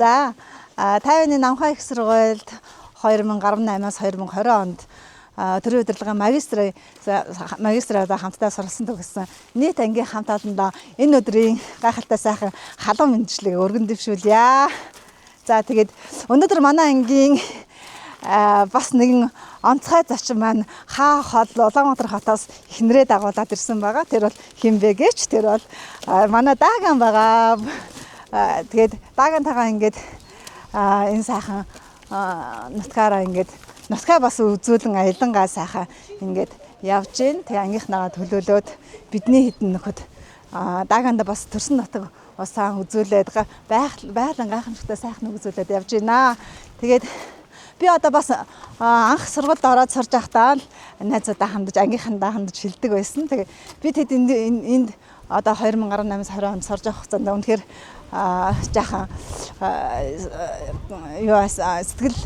За, Тайваны Намхай их сургуульд 2018-аас 2020 онд төрийн удирдлага магистраа хамтдаа суралцсан төгссөн нийт ангийн хамт олондоо энэ өдрийн гайхалтай сайхан халуун мэндчлэгийг өргөн дэвшүүлье. За тэгээд өнөөдөр манай ангийн бас нэгэн онцгой зочин маань хаа хол Улаанбаатар хотоос ихнэрээ дагуулад ирсэн байгаа. Тэр бол хинбэ гэж тэр бол манай Даган байгаа. Тэгээд Дагантайгаа ингээд энэ сайхан нутгаараа ингээд нутгаа бас үзүүлэн аялангаа сайхан ингээд явж гин. Тэгээ ангийнхнаагаа төлөөлөөд бидний хэдэн нөхөд Даганда бас төрсөн нутаг усаан үзүүлээд байгалан гайхамшигтай сайхан үзүүлээд явж гинэ. Тэгээд би одоо бас анх сургуульд ороод сурж байхдаа л найзуудаа хандаж ангийнхандаа хандаж шилдэг байсан. Тэгээ би тэд энд одоо 2018-аас 20 онд сурж авах хугацаанд үнэхээр жаахан сэтгэл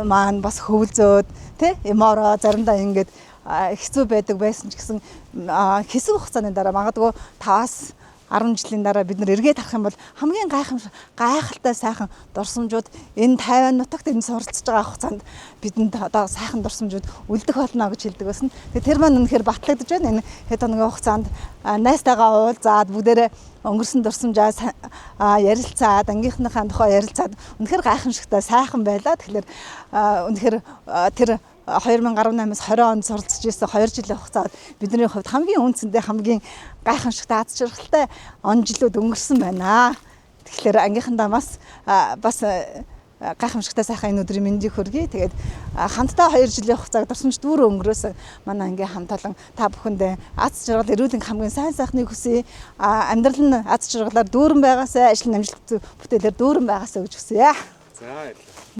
маань бас хөвөлзөөд тий эморо заримдаа ингээд хэцүү байдаг байсан ч гэсэн хэсэг хугацааны дараа магадгүй 5-аас 10 жилийн дараа бид нар эргээд харах юм бол хамгийн гайхалтай сайхан дурсамжууд энэ Тайван нутагт энэ суралцж байгаа хугацаанд бидэнд одоо сайхан дурсамжууд үлдэх болно гэж хэлдэг байсан. Тэгээ тэр маань үнэхээр батлагдж байна. Энэ хэд хоногийн хугацаанд найстайгаа уулзаад бүгдээрээ өнгөрсөн дурсамжаас ярилцаад ангийнхныхаа тухай ярилцаад үнэхээр гайхамшигтай сайхан байлаа. Тэгэхээр үнэхээр тэр 2018-аас 20 онд суралцж ирсэн 2 жилийн хугацаанд бидний хувьд хамгийн үнцэндээ хамгийн гайхамшигтай аз жаргалтай он жилүүд өнгөрсөн байна. Тэгэхээр ангийнхандаа бас гайхамшигтай сайхан энэ өдрийн мэндийг хүргэе. Тэгээд хамтдаа 2 жилийн хугацааг дурсамж дүүрэн өнгөрөөсөн манай ангийн хамт олон та бүхэндээ аз жаргал эрүүл хамгийн сайн сайхныг хүсье. Амьдрал нь аз жаргалаар дүүрэн байгаасай, ажил амжилт бүтээлээр дүүрэн байгаасай гэж хүсье. За